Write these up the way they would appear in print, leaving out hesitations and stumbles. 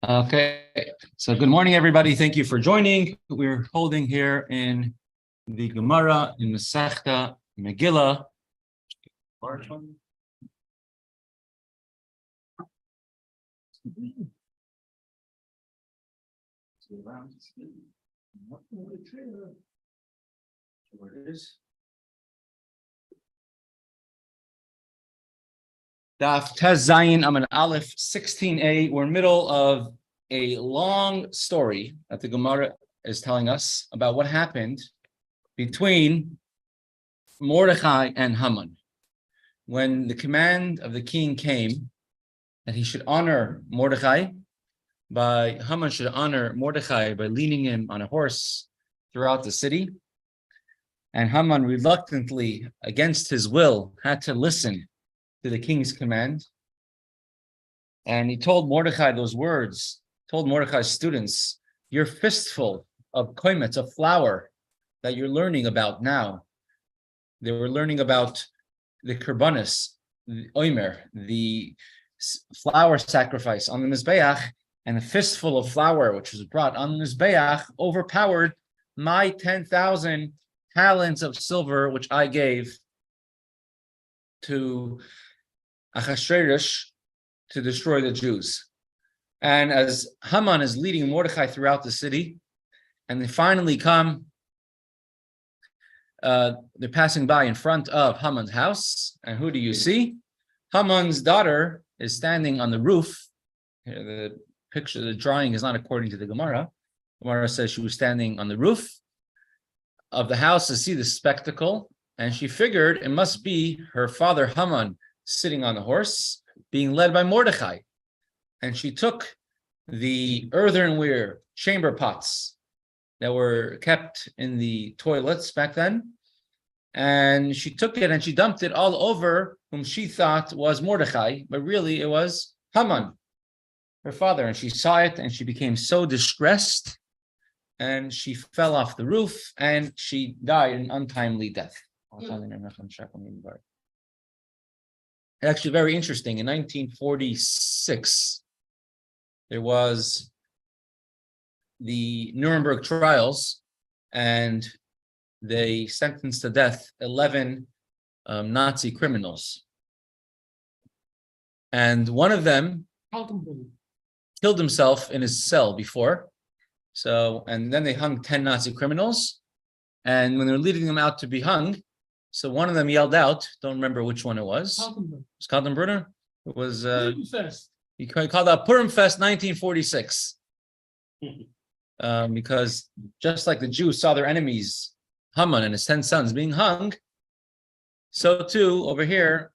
Okay, so good morning, everybody. Thank you for joining. We're holding here in the Gemara in Mesechta, Megillah. Where it is. Daf Tez Zayin Amud Aleph 16a. We're in the middle of a long story that the Gemara is telling us about what happened between Mordechai and Haman. When the command of the king came that he should honor Mordechai, Haman should honor Mordechai by leading him on a horse throughout the city. And Haman reluctantly, against his will, had to listen to the king's command. And he told Mordechai those words, told Mordechai's students, "Your fistful of koimetz, of flour that you're learning about now." They were learning about the korbanos, the oimer, the flour sacrifice on the Mizbeach, and a fistful of flour which was brought on the Mizbeach overpowered my 10,000 talents of silver which I gave to Achashverosh to destroy the Jews. And as Haman is leading Mordechai throughout the city, and they finally come, they're passing by in front of Haman's house, and who do you see? Haman's daughter is standing on the roof. Here, the picture, the drawing is not according to the Gemara. Gemara says she was standing on the roof of the house to see the spectacle, and she figured it must be her father Haman sitting on the horse, being led by Mordechai. And she took the earthenware chamber pots that were kept in the toilets back then, and she took it and she dumped it all over whom she thought was Mordechai, but really it was Haman, her father. And she saw it and she became so distressed, and she fell off the roof and she died an untimely death. Actually, very interesting. In 1946, there was the Nuremberg trials, and they sentenced to death 11 Nazi criminals. And one of them killed himself in his cell before. And then they hung 10 Nazi criminals. And when they were leading them out to be hung, so one of them yelled out, don't remember which one it was. It was Kaltenbrunner. It was he called out Purim Fest 1946. Because just like the Jews saw their enemies, Haman and his 10 sons, being hung, so too over here,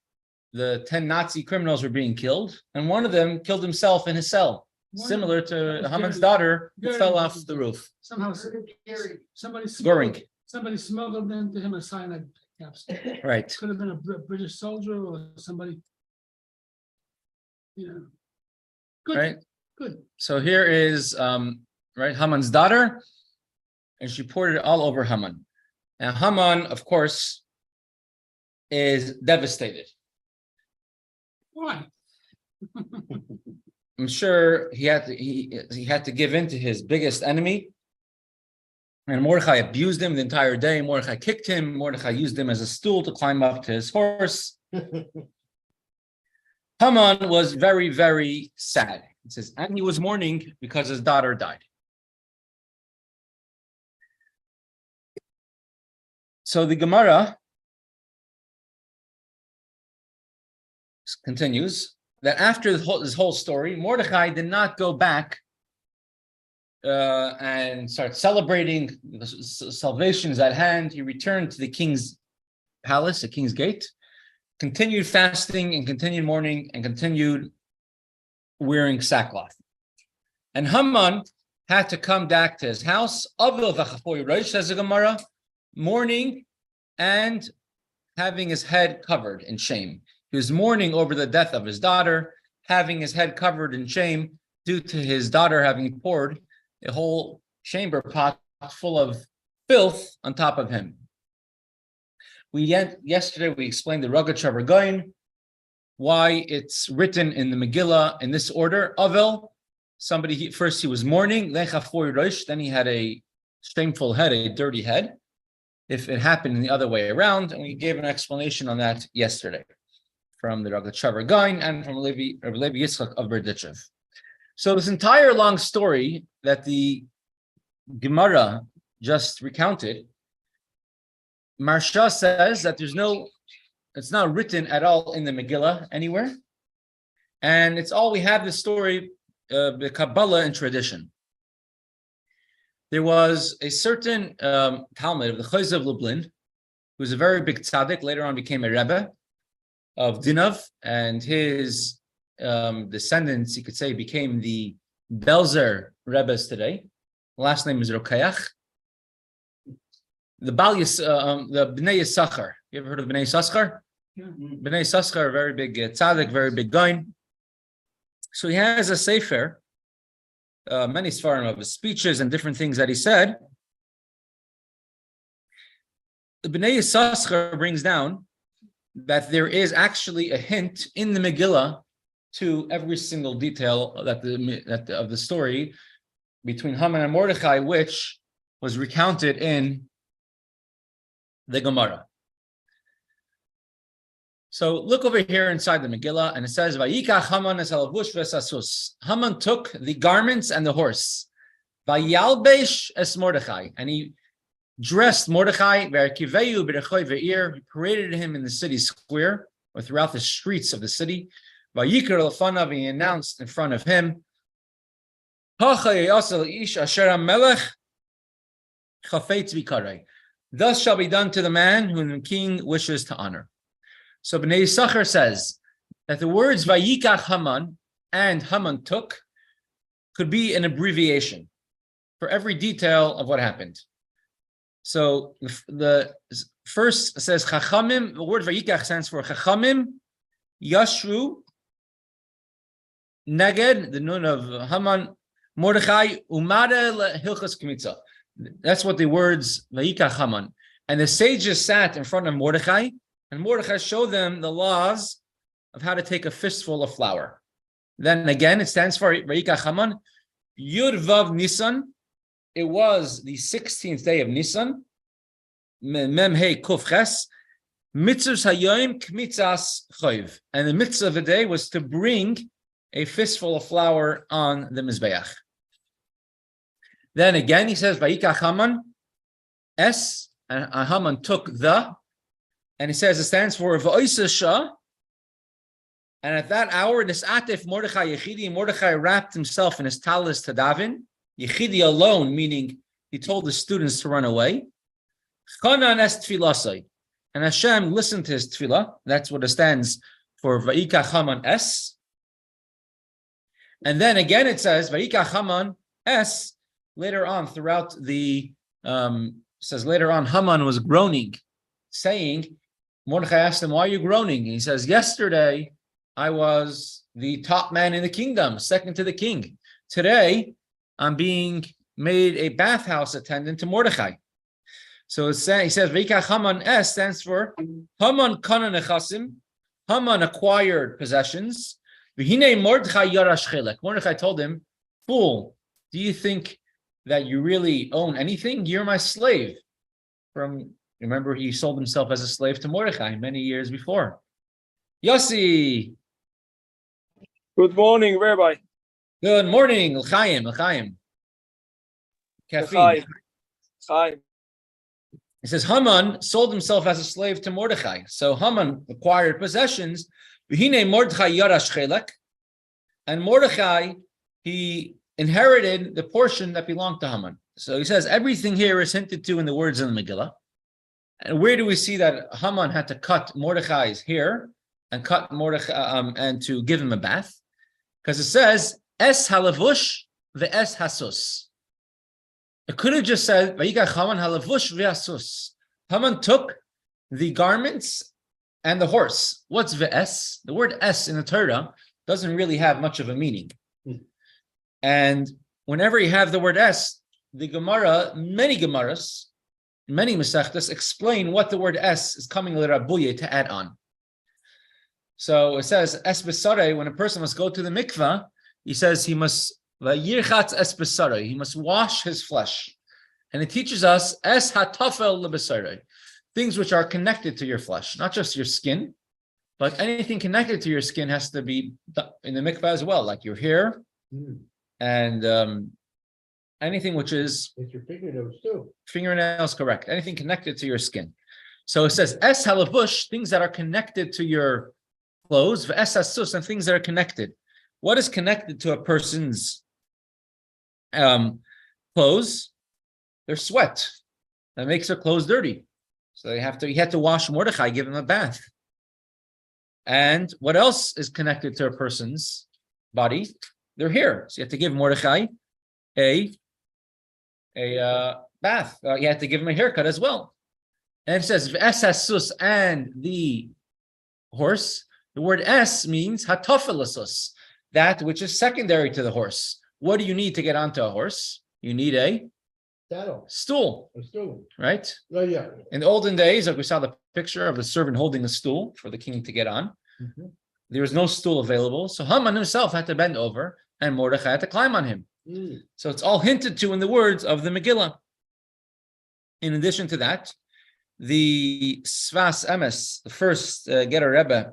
the 10 Nazi criminals were being killed, and one of them killed himself in his cell, similar to Haman's daughter who fell off the roof. Somehow somebody smuggled into him a cyanide capsule. Right. Could have been a British soldier or somebody. Good. Right. Good. So here is Haman's daughter, and she poured it all over Haman. Now Haman, of course, is devastated. Why? I'm sure he had to give in to his biggest enemy. And Mordechai abused him the entire day. Mordechai kicked him. Mordechai used him as a stool to climb up to his horse. Haman was very, very sad. It says, and he was mourning because his daughter died. So the Gemara continues that after this whole story, Mordechai did not go back and start celebrating. The salvation is at hand. He returned to the king's palace, the king's gate, continued fasting and continued mourning and continued wearing sackcloth. And Haman had to come back to his house, says the Gemara, mourning and having his head covered in shame. He was mourning over the death of his daughter, having his head covered in shame due to his daughter having poured a whole chamber pot full of filth on top of him. Yesterday we explained the Ragacha Regain, why it's written in the Megillah in this order, Avel, First he was mourning, then he had a shameful head, a dirty head. If it happened in the other way around, and we gave an explanation on that yesterday from the Ragachavar Gain and from Levi Yitzchok of Berdichev. So this entire long story that the Gemara just recounted, Marsha says that it's not written at all in the Megillah anywhere, and it's all we have the story, the Kabbalah and tradition. There was a certain Talmud of the Chayz of Lublin, who was a very big tzaddik, later on became a Rebbe of Dinov, and his descendants, you could say, became the Belzer Rebbes today. The last name is Rokeach. The Bnei Yisachar. You ever heard of Bnei Yisachar? Yeah. Bnei Yisachar, very big tzaddik, very big guy. So he has a sefer, many svarim of his speeches and different things that he said. The Bnei Yisachar brings down that there is actually a hint in the Megillah to every single detail of the story between Haman and Mordechai, which was recounted in the Gemara. So look over here inside the Megillah, and it says, "Vayikach Haman es halavush v'sasus." Haman took the garments and the horse. Vayalbesh es Mordechai, and he dressed Mordechai. V'arkiveyu b'rechoy ve'ir. He paraded him in the city square or throughout the streets of the city. Vayikar lefanav, he announced in front of him, "Hachay yasel ish asher hamelech chafetz v'karei." Thus shall be done to the man whom the king wishes to honor. So Bnei Yisachar says that the words Vayikach Haman and Haman took could be an abbreviation for every detail of what happened. So the first says Chachamim, the word Vayikach stands for Chachamim, Yashru, Neged, the nun of Haman, Mordechai, Umare Hilchas Kmitza. That's what the words Vayikach Haman. And the sages sat in front of Mordechai, and Mordechai showed them the laws of how to take a fistful of flour. Then again, it stands for Vayikach Haman, Yud Vav Nisan. It was the 16th day of Nisan, Mem Hey Kuf Ches, Mitzvahs Hayoim Kmitzas Choiv. And the mitzvah of the day was to bring a fistful of flour on the Mizbeach. Then again, he says, Vayikach Haman, S, and Haman took the, and he says it stands for V'oisasha. And at that hour, Nis'atif Mordechai Yechidi, Mordechai wrapped himself in his talis to daven. Yechidi alone, meaning he told the students to run away. Chanan es tfilasai. And Hashem listened to his tefillah. That's what it stands for, Vayikach Haman es. And then again it says, Vayikach Haman es. Later on, throughout the, says later on, Haman was groaning, saying, Mordechai asked him, why are you groaning? And he says, yesterday, I was the top man in the kingdom, second to the king. Today, I'm being made a bathhouse attendant to Mordechai. So he says, Vayikach Haman es stands for Haman kana nechasim. Haman acquired possessions. V'hinei Mordechai yarash chelek. Mordechai told him, fool, do you think that you really own anything? You're my slave. Remember, he sold himself as a slave to Mordechai many years before. Yossi. Good morning, Rabbi. Good morning, Chaim. Caffeine. Chaim. It says Haman sold himself as a slave to Mordechai. So Haman acquired possessions. V'hinei Mordechai yarash chelek. And Mordechai, he inherited the portion that belonged to Haman. So he says everything here is hinted to in the words in the Megillah. And where do we see that Haman had to cut Mordechai's hair and cut Mordechai and to give him a bath? Because it says es halavush ve'es hasus. It could have just said Vayikach Haman halavush ve'asus. Haman took the garments and the horse. What's ve'es? The word es in the Torah doesn't really have much of a meaning. And whenever you have the word es, the Gemara, many Gemaras, many Mesechtas explain what the word es is coming l'Rabbuye to add on. So it says es b'sarei, when a person must go to the mikvah, he says he must Vayirchatz es besarei. He must wash his flesh. And it teaches us es hatafel lebesarei, things which are connected to your flesh, not just your skin, but anything connected to your skin has to be in the mikvah as well, like your hair and anything which is It's your fingernails too. fingernails, correct? Anything connected to your skin. So it says es halavush, things that are connected to your clothes, v'es hasus, and things that are connected. What is connected to a person's clothes? Their sweat. That makes their clothes dirty. So he had to wash Mordechai, give him a bath. And what else is connected to a person's body? Their hair. So you have to give Mordechai a bath. You have to give him a haircut as well. And it says v'es hasus, and the horse. The word es means hatofelasus, that which is secondary to the horse. What do you need to get onto a horse? You need a Saddle. stool, A stool. right? Oh, yeah. In the olden days, like we saw the picture of the servant holding a stool for the king to get on. There was no stool available, so Haman himself had to bend over, and Mordechai had to climb on him. So it's all hinted to in the words of the Megillah. In addition to that, the Svas Emes, the first Getter Rebbe,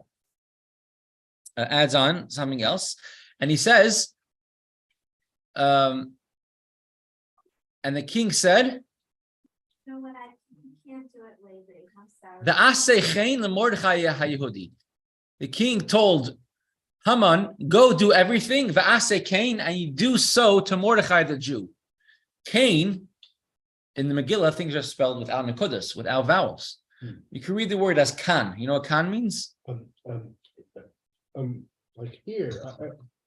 adds on something else, and he says, and the king said, You know what? I can't do it later. I'm sorry. "The Asechein leMordechai HaYehudi." The king told Haman, "Go do everything, v'asechein, and you do so to Mordechai the Jew." Cain, in the Megillah, things are spelled without nekudas, without vowels. You can read the word as kan. You know what kan means? Like here,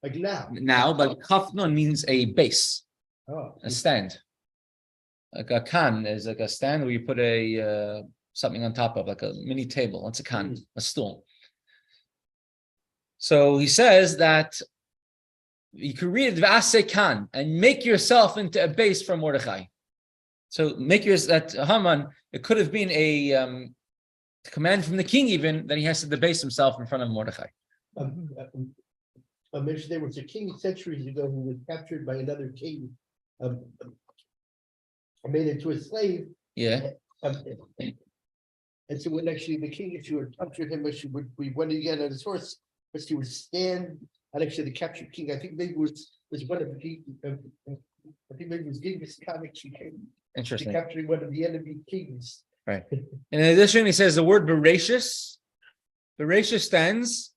like now. Now, but kaf nun means a base, Oh, a stand. Like a kan is like a stand where you put a something on top of, like a mini table. That's a kan, a stool. So he says that you can read v'aseh kan and make yourself into a base for Mordechai. So make yours that Haman. It could have been a command from the king, even that he has to debase himself in front of Mordechai. there was a king centuries ago who was captured by another king, made into a slave. Yeah. And so when actually the king, if you had captured him, we went again on his horse, but he would stand, and actually the captured king, I think maybe was one of the, I think maybe it was Genghis Khan actually came to Interesting. capturing one of the enemy kings. Right. In addition, he says the word Bereshis. Bereshis stands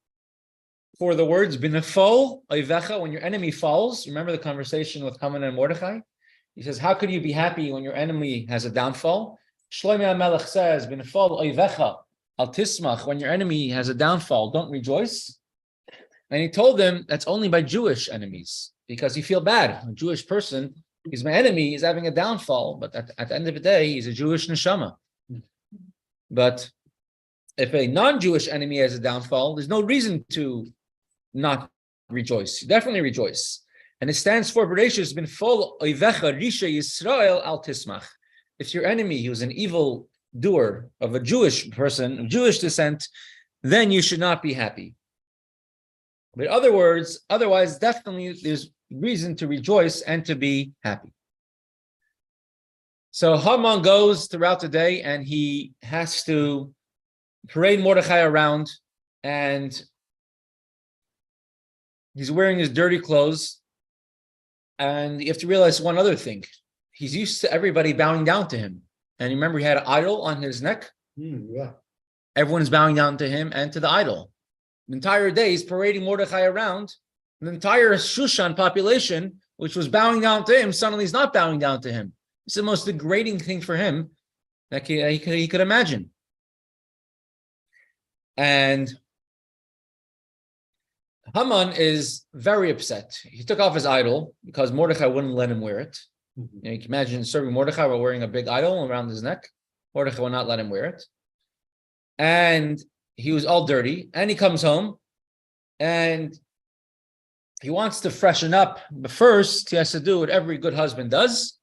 for the words Binafol Oivecha, when your enemy falls. Remember the conversation with Haman and Mordechai? He says, how could you be happy when your enemy has a downfall? Shlomo HaMelech says, Binafol Oivecha Al Tismach, when your enemy has a downfall, don't rejoice. And he told them that's only by Jewish enemies, because you feel bad. A Jewish person, he's my enemy, he's having a downfall, but at the end of the day, he's a Jewish neshama. But if a non-Jewish enemy has a downfall, there's no reason to not rejoice. You definitely rejoice. And it stands for Bereshis bin fol oivecha risha Yisrael al tismach. If your enemy, who's an evil doer of a Jewish person, of Jewish descent, then you should not be happy. But in other words, otherwise, definitely there's reason to rejoice and to be happy. So Haman goes throughout the day and he has to parade Mordechai around, and he's wearing his dirty clothes. And you have to realize one other thing. He's used to everybody bowing down to him. And remember, he had an idol on his neck. Yeah. Everyone's bowing down to him and to the idol. The entire day he's parading Mordechai around. The entire Shushan population, which was bowing down to him, suddenly is not bowing down to him. It's the most degrading thing for him that he could imagine. And Haman is very upset. He took off his idol because Mordechai wouldn't let him wear it. You can imagine serving Mordechai while wearing a big idol around his neck. Mordechai will not let him wear it. And he was all dirty. And he comes home and he wants to freshen up. But first, he has to do what every good husband does.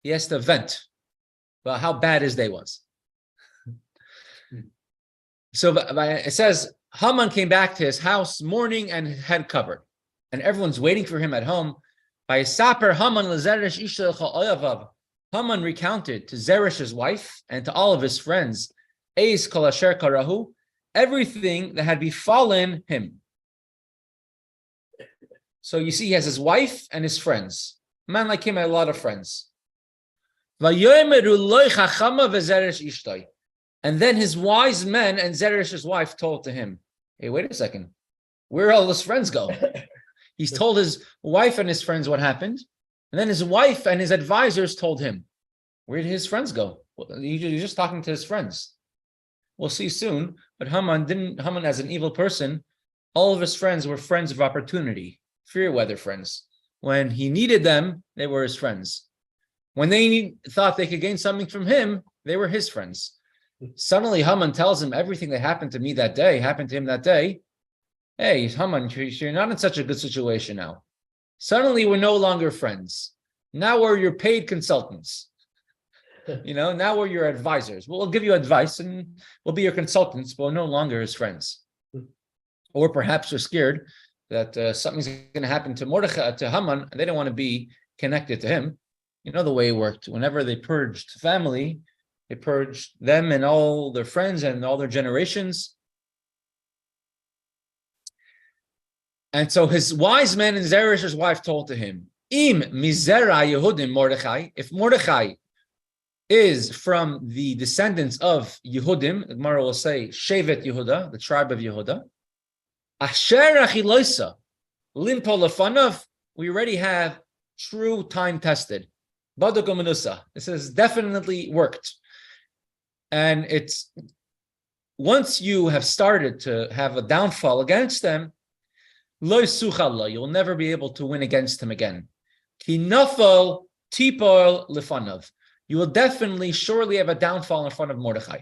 He has to vent about how bad his day was. So it says, Haman came back to his house, mourning and head covered. And everyone's waiting for him at home. By Saper Haman leZeresh Isha Oyav. Haman recounted to Zeresh's wife and to all of his friends, Eis Kol Asher Karahu, everything that had befallen him. So you see, he has his wife and his friends. A man like him had a lot of friends. And then his wise men and Zeresh's wife told to him, hey, wait a second, where all his friends go? He's told his wife and his friends what happened. And then his wife and his advisors told him, where did his friends go? Well, he's just talking to his friends. We'll see soon. But Haman, as an evil person, all of his friends were friends of opportunity, fair weather friends. When he needed them, they were his friends. When they thought they could gain something from him, they were his friends. Suddenly, Haman tells him everything that happened to me that day, happened to him that day. Hey, Haman, you're not in such a good situation now. Suddenly, we're no longer friends. Now we're your paid consultants. Now we're your advisors. We'll give you advice and we'll be your consultants, but we're no longer his friends. Or perhaps you're scared that something's going to happen to Mordechai, to Haman, and they don't want to be connected to him. You know the way it worked. Whenever they purged family, they purged them and all their friends and all their generations. And so his wise men and Zeresh's wife told to him, Im mizera Yehudim Mordechai, if Mordechai is from the descendants of Yehudim, the Gemara will say Shevet Yehuda, the tribe of Yehuda. Asher achiloisa limpo lefanav, we already have true time tested. Baduk u'menusa. This has definitely worked. And it's once you have started to have a downfall against them, lo suchallah, you'll never be able to win against him again. Ki nafal tipol lefanav. You will definitely, surely have a downfall in front of Mordechai.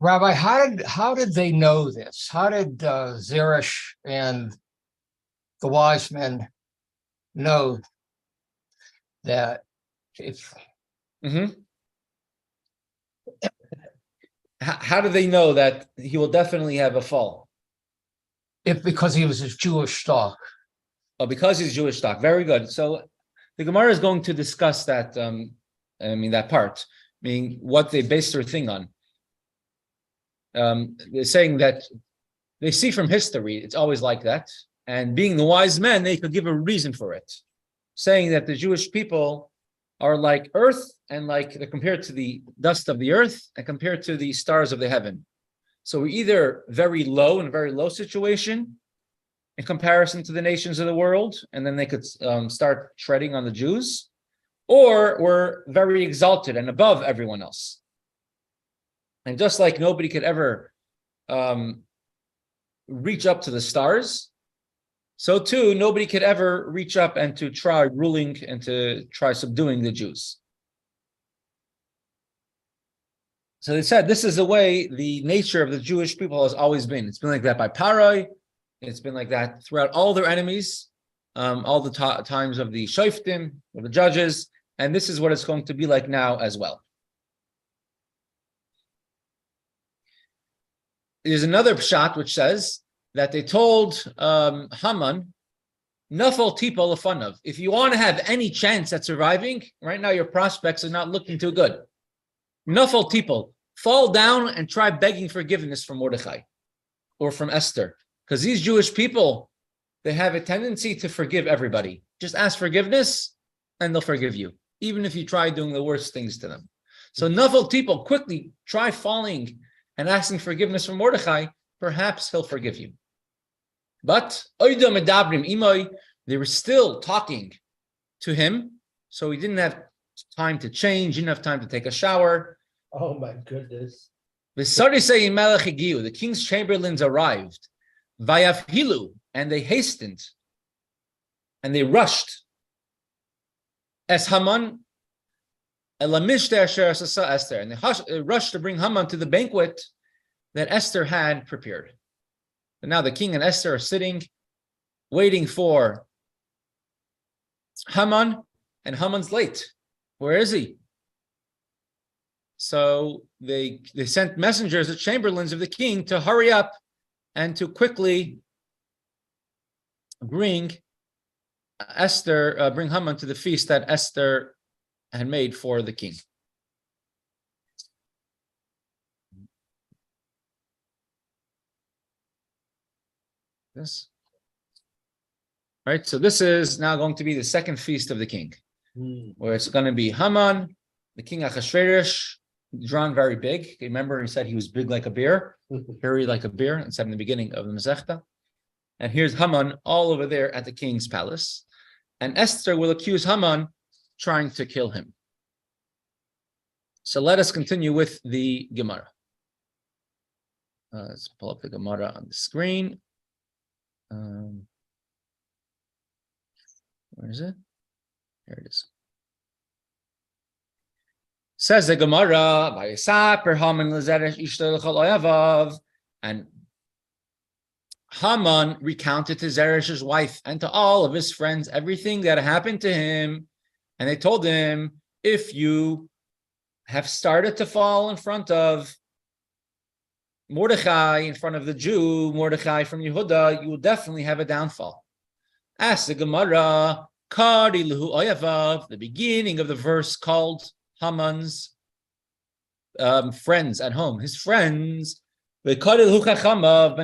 Rabbi, how did they know this? How did Zeresh and the wise men know that if? How do they know that he will definitely have a fall? If because he was a Jewish stock. Oh, because he's Jewish stock. Very good. So the Gemara is going to discuss that. That part, meaning what they based their thing on. They're saying that they see from history, it's always like that. And being the wise men, they could give a reason for it, saying that the Jewish people are like earth and like they're compared to the dust of the earth and compared to the stars of the heaven. So we're either very low, in a very low situation in comparison to the nations of the world, and then they could start treading on the Jews, or we're very exalted and above everyone else. And just like nobody could ever reach up to the stars, so too, nobody could ever reach up and to try ruling and to try subduing the Jews. So they said this is the way the nature of the Jewish people has always been. It's been like that by Parai. It's been like that throughout all their enemies, all the times of the Shoftim, of the judges. And this is what it's going to be like now as well. There's another pshat which says that they told Haman, Nafal Tipol Lefanav, if you want to have any chance at surviving, right now your prospects are not looking too good. Nafal Tipol, fall down and try begging forgiveness from Mordechai or from Esther. Because these Jewish people, they have a tendency to forgive everybody. Just ask forgiveness and they'll forgive you, even if you try doing the worst things to them. So Nafal Tipol, quickly try falling and asking forgiveness from Mordechai, perhaps he'll forgive you. But they were still talking to him, so he didn't have time to change, didn't have time to take a shower. Oh my goodness. The king's chamberlains arrived, and they hastened, and they rushed. As Haman, and they rushed to bring Haman to the banquet that Esther had prepared. And now the king and Esther are sitting, waiting for Haman, and Haman's late. Where is he? So they sent messengers, the chamberlains of the king, to hurry up and to quickly bring bring Haman to the feast that Esther had made for the king. This. Right, so this is now going to be the second feast of the king, where it's going to be Haman, the king Achashverosh, drawn very big. Remember, he said he was big like a bear, hairy like a bear, and said in the beginning of the Mesechta. And here's Haman all over there at the king's palace. And Esther will accuse Haman trying to kill him. So let us continue with the Gemara. Let's pull up the Gemara on the screen. Where is it? Here it is. Says the Gemara, and Haman recounted to Zeresh's wife and to all of his friends everything that happened to him. And they told him, if you have started to fall in front of Mordechai, in front of the Jew, Mordechai from Yehuda, you will definitely have a downfall. Ask the Gemara, the beginning of the verse called Haman's friends at home, his friends. But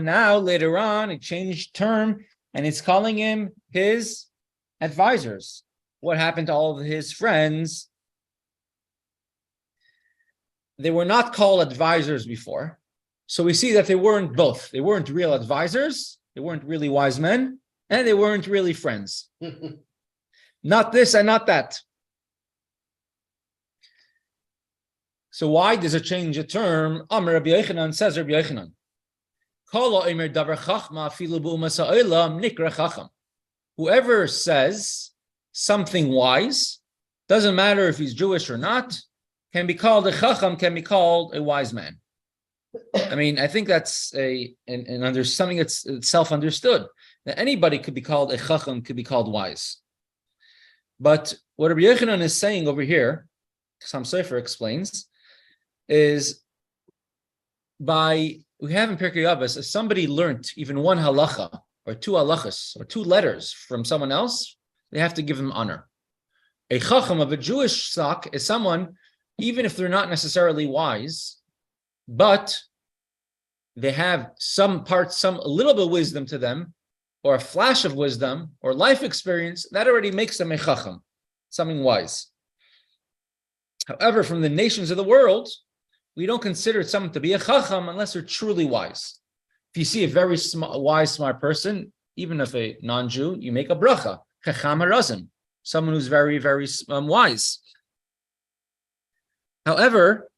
now later on, it changed term and it's calling him his advisors. What happened to all of his friends? They were not called advisors before. So we see that they weren't both. They weren't real advisors. They weren't really wise men. And they weren't really friends. Not this and not that. So why does it change a term? Amar Rabbi Yochanan, says Rabbi Yochanan. Whoever says something wise, doesn't matter if he's Jewish or not, can be called a chacham, can be called a wise man. I mean, I think that's something that's self-understood. That anybody could be called a chacham, could be called wise. But what Rabbi Yochanan is saying over here, Sam Sofer explains, is we have in Perek Avos, if somebody learned even one halacha, or two halachas, or two letters from someone else, they have to give them honor. A chacham of a Jewish stock is someone, even if they're not necessarily wise, but they have a little bit of wisdom to them, or a flash of wisdom, or life experience, that already makes them a chacham, something wise. However, from the nations of the world, we don't consider someone to be a chacham unless they're truly wise. If you see a very smart person, even if a non-Jew, you make a bracha, chacham harazim, someone who's very, very wise. However,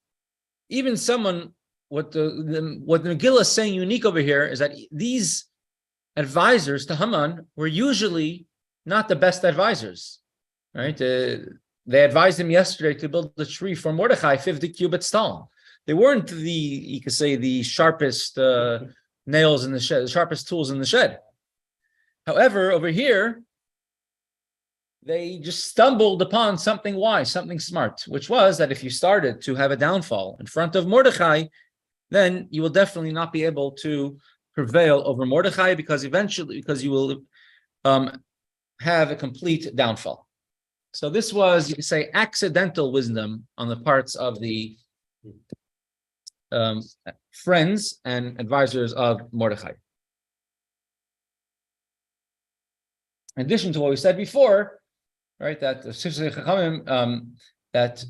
even someone, what the Megillah is saying unique over here is that these advisors to Haman were usually not the best advisors, right? They advised him yesterday to build a tree for Mordechai, 50 cubits tall. They weren't the sharpest nails in the shed, the sharpest tools in the shed. However, over here, they just stumbled upon something wise, something smart, which was that if you started to have a downfall in front of Mordechai, then you will definitely not be able to prevail over Mordechai because you will have a complete downfall. So this was, you could say, accidental wisdom on the parts of the friends and advisors of Mordechai. In addition to what we said before, right, that that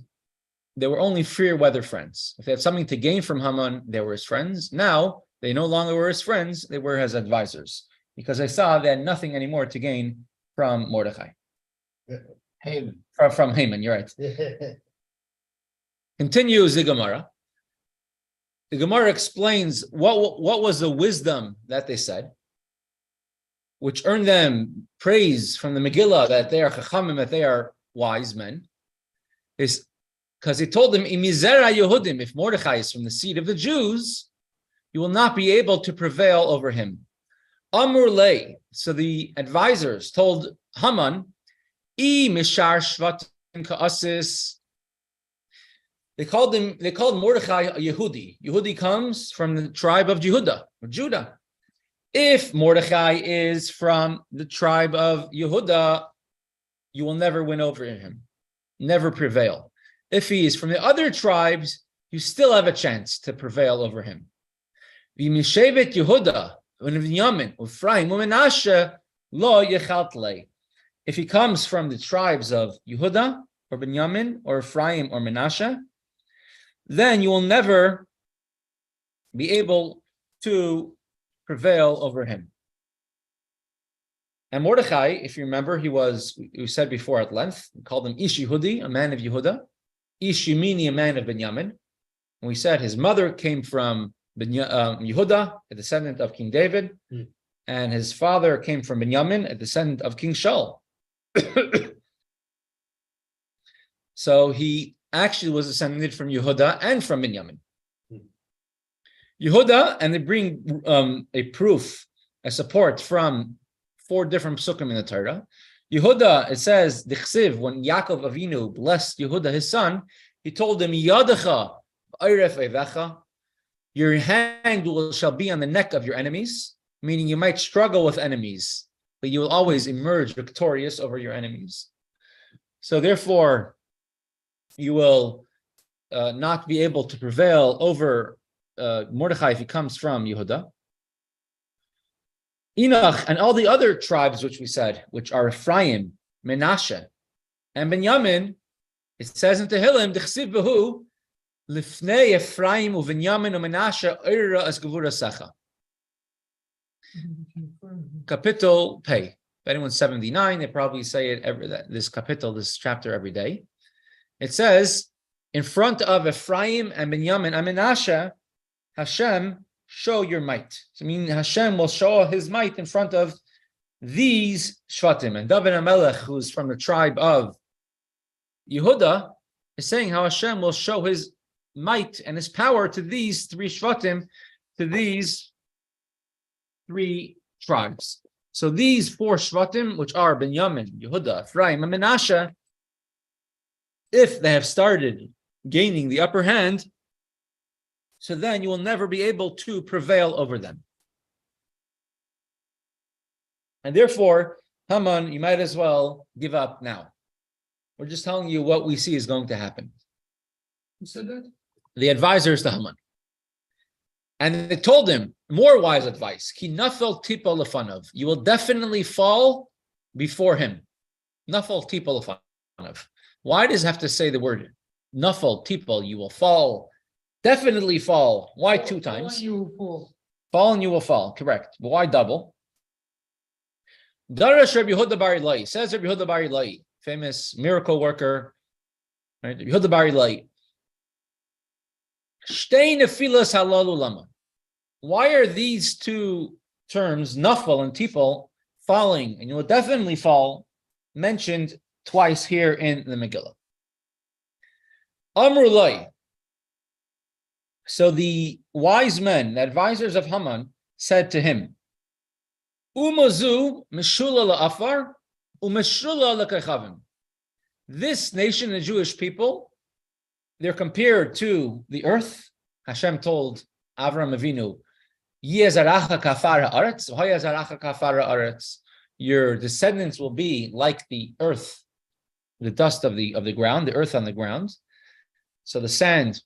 they were only fair weather friends. If they had something to gain from Haman, they were his friends. Now they no longer were his friends; they were his advisors because they saw they had nothing anymore to gain from Mordechai. Haman. From Haman, you're right. Continues the Gemara. The Gemara explains what was the wisdom that they said, which earned them praise from the Megillah that they are chachamim, that they are wise men, is because he told them, "Imizera Yehudim, if Mordechai is from the seed of the Jews, you will not be able to prevail over him." Amur lei. So the advisors told Haman, "I mishar shvatim ka'asis." They called Mordechai a Yehudi. Yehudi comes from the tribe of Yehuda, or Judah. If Mordechai is from the tribe of Yehuda, you will never win over him, never prevail. If he is from the other tribes, you still have a chance to prevail over him. V'mishevet Yehuda, Yamin, Ephraim, Menashe, lo yechaltle. If he comes from the tribes of Yehuda, or Benjamin, or Ephraim, or Menashe, then you will never be able to prevail over him. And Mordechai, if you remember, we said before at length, we called him Ish Yehudi, a man of Yehuda, Ish Yemini, a man of Benjamin. And we said his mother came from Yehuda, a descendant of King David, and his father came from Benjamin, a descendant of King Shaul. So he actually was descended from Yehuda and from Benjamin. Yehuda, and they bring a proof, a support from 4 different psukim in the Torah. Yehuda, it says, Dichsiv, when Yaakov Avinu blessed Yehuda, his son, he told him, Yadacha, Eiref Eivecha, your hand shall be on the neck of your enemies, meaning you might struggle with enemies, but you will always emerge victorious over your enemies. So therefore, you will not be able to prevail over Mordechai if he comes from Yehuda. Enoch and all the other tribes which we said, which are Ephraim, Menashe, and Benjamin, it says in Tehillim, D'chsiv behu, Lifnei Ephraim uVenyamin uMenashe Eira as Gevura Secha. Capital Pei. If anyone's 79, they probably say it this chapter every day. It says, in front of Ephraim and Benjamin and Menashe, Hashem, show your might. So I mean, Hashem will show his might in front of these Shvatim. And David HaMelech, who's from the tribe of Yehuda, is saying how Hashem will show his might and his power to these 3 Shvatim, to these 3 tribes. So these 4 Shvatim, which are Benjamin, Yehuda, Ephraim, and Menashe, if they have started gaining the upper hand, so then you will never be able to prevail over them. And therefore, Haman, you might as well give up now. We're just telling you what we see is going to happen. Who said that? The advisors to Haman. And they told him more wise advice. Ki nafel tipo lefanov. You will definitely fall before him. Nafel tipo lefanov. Why does it have to say the word nafel tipo? You will fall. Definitely fall. Why 2 times? You fall. Fall and you will fall. Correct. But why double? Darash Rabbi Yehuda bar Ilai. Says Rabbi Yehuda bar Ilai, famous miracle worker. Right? Rabbi Yehuda bar Ilai. Shtei nefilas halalu lama. Why are these 2 terms, nafal and tipal, falling, and you will definitely fall, mentioned twice here in the Megillah? Amru Lai. So the wise men, the advisors of Haman, said to him, Umazu meshula la'afar, umeshula la'kechavim. This nation, the Jewish people, they're compared to the earth. Hashem told Avram Avinu, Yezaracha kafara aretz, v'hayezaracha kafara aretz. Your descendants will be like the earth, the dust of the ground, the earth on the ground. So the sand,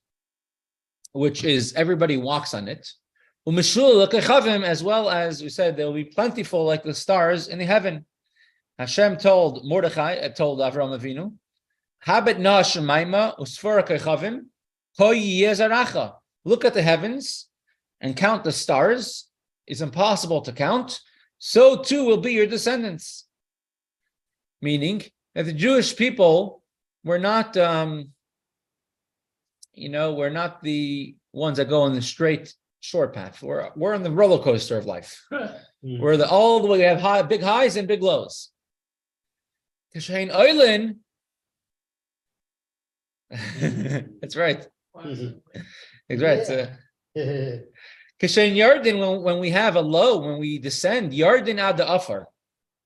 which is everybody walks on it. Umeshul lekechavim, as well as we said, they will be plentiful like the stars in the heaven. Hashem told Mordechai, told Avram Avinu, Habet na shemaima usfara kechavim, ho yezaracha. Look at the heavens and count the stars. It's impossible to count. So too will be your descendants. Meaning that the Jewish people were not, we're not the ones that go on the straight, short path. We're on the roller coaster of life. We're all the way. We have big highs and big lows. Kashain Oilin. That's right. That's right. Kashain Yardin, when we have a low, when we descend, Yardin ad the Afar,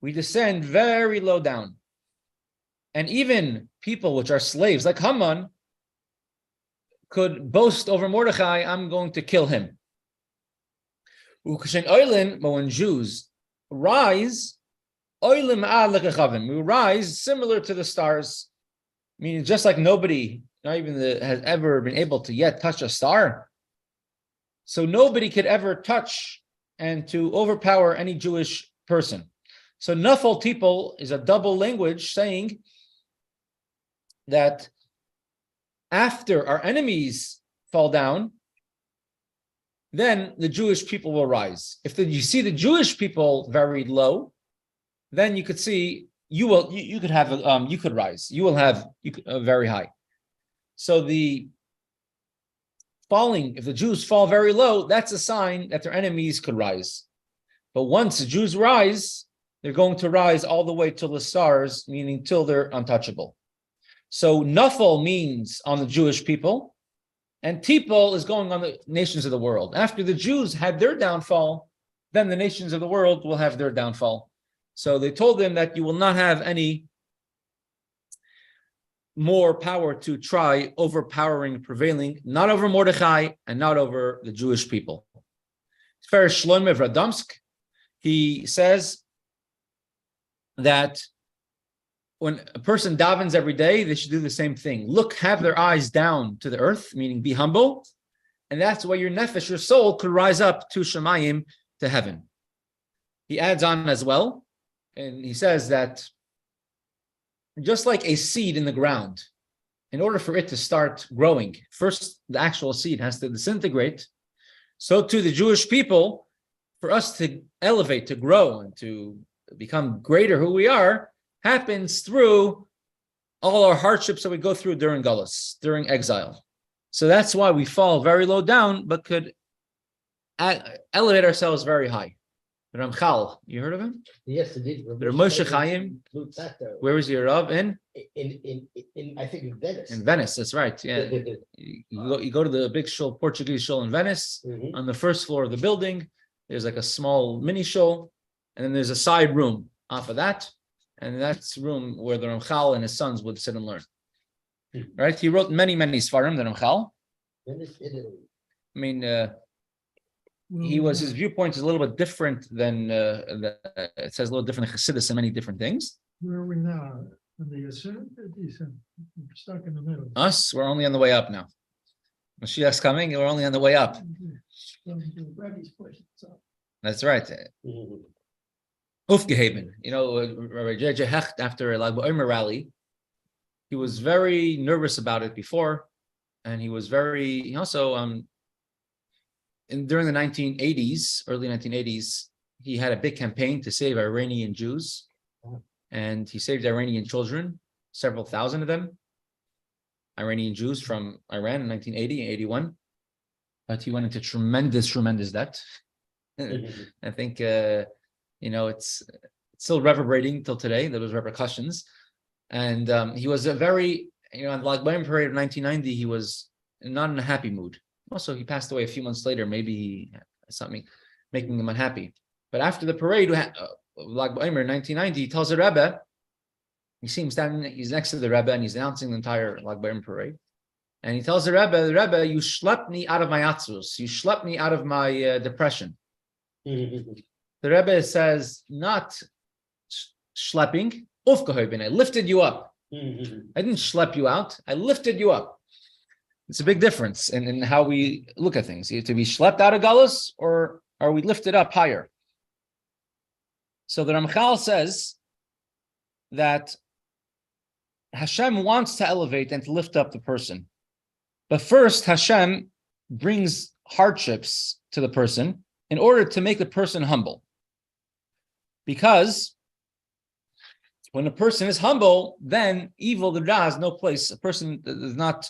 we descend very low down. And even people which are slaves, like Haman, could boast over Mordechai, I'm going to kill him. But when Jews rise, We rise similar to the stars, meaning just like nobody, not even has ever been able to yet touch a star. So nobody could ever touch and to overpower any Jewish person. So Nafal Tipol is a double language saying that after our enemies fall down, then the Jewish people will rise. If you see the Jewish people very low, then you could see you could rise. You will have very high. So the falling, if the Jews fall very low, that's a sign that their enemies could rise. But once the Jews rise, they're going to rise all the way till the stars, meaning till they're untouchable. So Nafal means on the Jewish people, and Tipol is going on the nations of the world. After the Jews had their downfall, then the nations of the world will have their downfall. So they told them that you will not have any more power to try overpowering, prevailing, not over Mordechai and not over the Jewish people. Tiferes Shlomo Vradomsk, he says that when a person davens every day, they should do the same thing. Have their eyes down to the earth, meaning be humble. And that's why your nefesh, your soul, could rise up to Shemayim, to heaven. He adds on as well, and he says that just like a seed in the ground, in order for it to start growing, first the actual seed has to disintegrate. So too the Jewish people, for us to elevate, to grow, and to become greater who we are, happens through all our hardships that we go through during Galus, during exile. So that's why we fall very low down, but could elevate ourselves very high. Ramchal, you heard of him? Yes, indeed. The Moshe Chaim. Where was your Rav? In I think in Venice. In Venice, that's right. Yeah. You go to the big shul, Portuguese shul in Venice. Mhm. On the first floor of the building, there's like a small mini shul, and then there's a side room off of that. And that's the room where the Ramchal and his sons would sit and learn. Right? He wrote many, many Svarim, the Ramchal. Venice, Italy. I mean, his viewpoint is a little bit different than, it says a little different in Chassidus and many different things. Where are we now? In the ascent or descent? We're stuck in the middle. Us, we're only on the way up now. Mashiach's coming, we're only on the way up. Rabbi's pushing us up. That's right. Mhm. Aufgehoben. Rabbi J.J. Hecht, after a Lag BaOmer rally, he was very nervous about it before, and he was he also, during the 1980s, early 1980s, he had a big campaign to save Iranian Jews, and he saved Iranian children, several thousand of them, Iranian Jews from Iran in 1980 and 81. But he went into tremendous debt. I think, it's still reverberating till today. There was repercussions. And he was a very, on the Lag BaOmer parade of 1990, he was not in a happy mood. Also, he passed away a few months later. Maybe he had something making him unhappy. But after the parade, Lag BaOmer in 1990, he tells the Rebbe, he's next to the Rebbe, and he's announcing the entire Lag BaOmer parade. And he tells the Rebbe, you schlepped me out of my atzus. You schlepped me out of my depression. The Rebbe says, not schlepping, aufgehoben. I lifted you up. I didn't schlep you out. I lifted you up. It's a big difference in how we look at things. To be schlepped out of Galus, or are we lifted up higher? So the Ramchal says that Hashem wants to elevate and to lift up the person. But first, Hashem brings hardships to the person in order to make the person humble. Because when a person is humble, then evil, the Ra, has no place. A person does not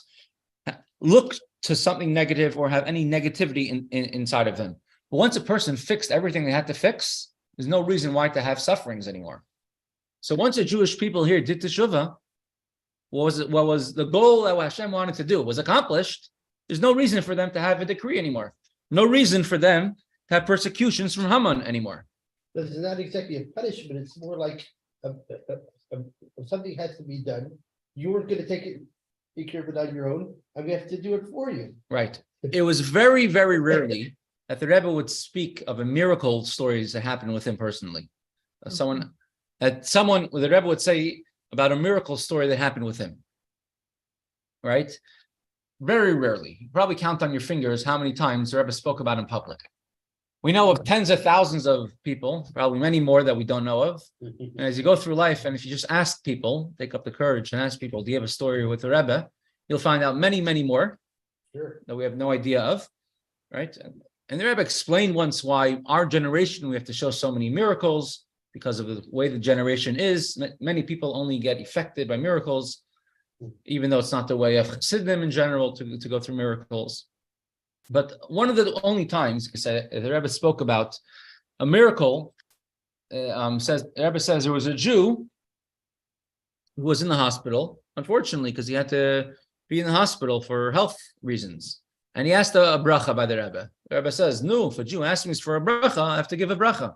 look to something negative or have any negativity inside of them. But once a person fixed everything they had to fix, there's no reason why to have sufferings anymore. So once the Jewish people here did teshuvah, what was the goal that Hashem wanted to do was accomplished, there's no reason for them to have a decree anymore. No reason for them to have persecutions from Haman anymore. This is not exactly a punishment. It's more like if something has to be done, you weren't going to take care of it on your own, and we have to do it for you. Right. It was very, very rarely that the Rebbe would speak of a miracle stories that happened with him personally. Someone that the Rebbe would say about a miracle story that happened with him. Right? Very rarely. You probably count on your fingers how many times the Rebbe spoke about in public. We know of tens of thousands of people, probably many more that we don't know of. And as you go through life, and if you just ask people, take up the courage and ask people, do you have a story with the Rebbe? You'll find out many, many more that we have no idea of, right? And the Rebbe explained once why our generation, we have to show so many miracles because of the way the generation is. Many people only get affected by miracles, even though it's not the way of Chassidim in general to go through miracles. But one of the only times the Rebbe spoke about a miracle, the Rebbe says there was a Jew who was in the hospital, unfortunately, because he had to be in the hospital for health reasons. And he asked a bracha by the Rebbe. The Rebbe says, no, if a Jew asks me for a bracha, I have to give a bracha.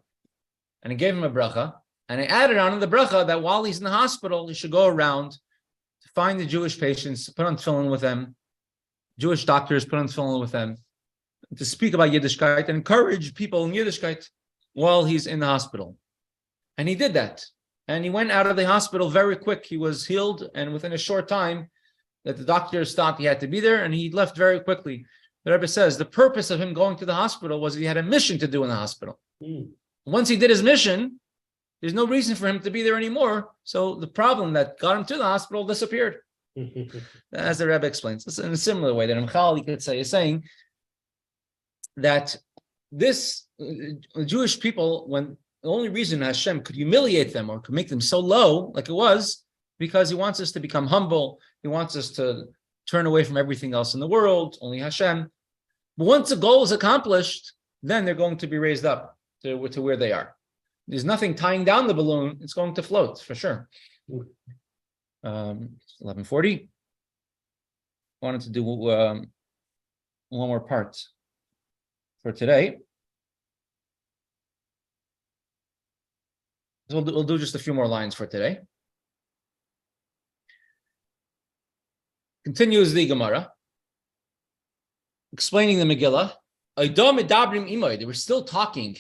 And he gave him a bracha. And I added on to the bracha that while he's in the hospital, he should go around to find the Jewish patients, put on tefillin with them, Jewish doctors put on tefillin with them, to speak about Yiddishkeit and encourage people in Yiddishkeit while he's in the hospital. And he did that. And he went out of the hospital very quick. He was healed, and within a short time that the doctors thought he had to be there, and he left very quickly. The Rebbe says the purpose of him going to the hospital was he had a mission to do in the hospital. Once he did his mission, there's no reason for him to be there anymore. So the problem that got him to the hospital disappeared. As the Rebbe explains. It's in a similar way that Ramchal, you could say, is saying that this Jewish people, when the only reason Hashem could humiliate them or could make them so low, like it was, because he wants us to become humble. He wants us to turn away from everything else in the world, only Hashem. But once the goal is accomplished, then they're going to be raised up to where they are. There's nothing tying down the balloon. It's going to float, for sure. 11:40. Wanted to do one more part for today. So we'll do just a few more lines for today. Continues the Gemara, explaining the Megillah. They were still talking,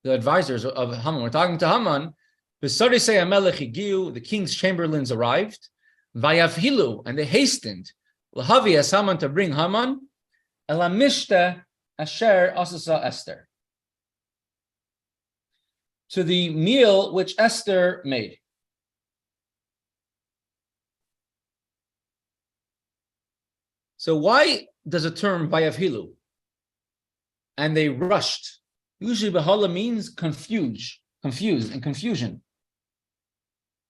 the advisors of Haman were talking to Haman. The king's chamberlains arrived, and they hastened, Haman to bring Haman, Mishnah asher asasa Esther, to the meal which Esther made. So why does a term vayavhilu? And they rushed. Usually bahala means confused and confusion.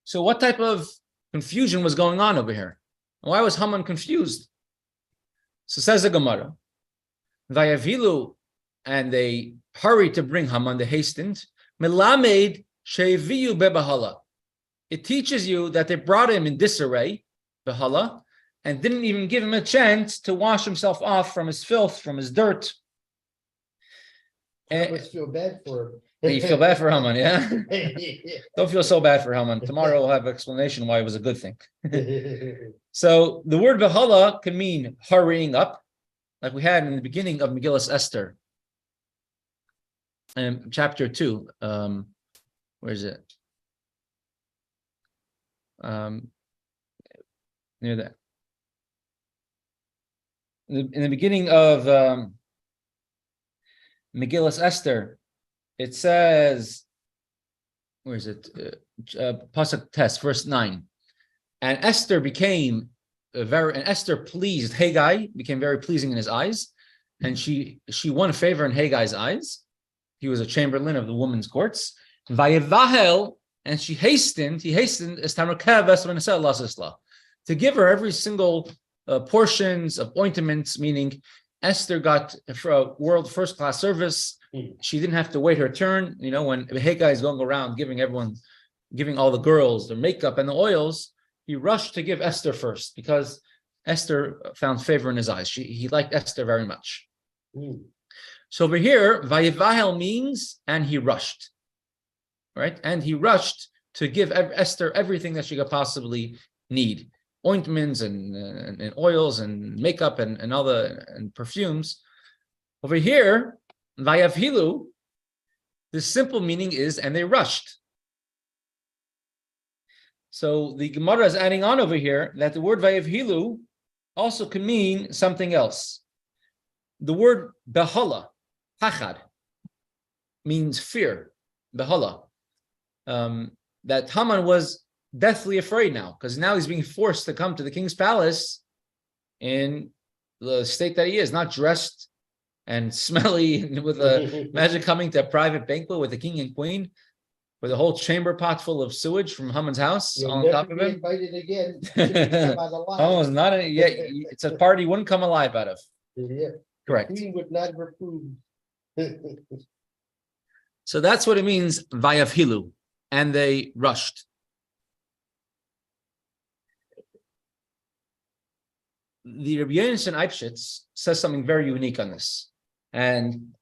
So what type of confusion was going on over here? Why was Haman confused? So says the Gemara, vayavhilu, and they hurried to bring Haman, they hastened. Melamed sheviyu bebahala. It teaches you that they brought him in disarray, bahala, and didn't even give him a chance to wash himself off from his filth, from his dirt. I always feel bad for him. You feel bad for Haman, yeah? Don't feel so bad for Haman. Tomorrow we'll have an explanation why it was a good thing. So the word Bahala can mean hurrying up, like we had in the beginning of Megillah Esther, chapter 2. Where is it? Near that. In the beginning of Megillah Esther, it says, where is it? Pasuk Tes, verse 9. And Esther Esther pleased Haggai, became very pleasing in his eyes, and she won favor in Haggai's eyes. He was a chamberlain of the women's courts. Vayevahel, and he hastened to give her every single portions of ointments, meaning Esther got for world first-class service. She didn't have to wait her turn. You know, when Haggai is going around giving all the girls their makeup and the oils, he rushed to give Esther first because Esther found favor in his eyes. He liked Esther very much. So over here, Vayivahel means, and he rushed, right? And he rushed to give Esther everything that she could possibly need. Ointments and oils and makeup and all and perfumes. Over here, Vayavhilu, the simple meaning is, and they rushed. So the Gemara is adding on over here that the word vayavhilu also can mean something else. The word behala, pachad, means fear, behala. That Haman was deathly afraid now, because now he's being forced to come to the king's palace in the state that he is, not dressed and smelly with imagine coming to a private banquet with the king and queen, with a whole chamber pot full of sewage from Haman's house You'll on never top of be him. invited again. Come out alive. Haman's not in, yeah, it's a party he wouldn't come alive out of. Yeah. Correct. Queen would not approve. So that's what it means, vayavhilu, and they rushed. The Rabbi Yonasan Eibschitz says something very unique on this. And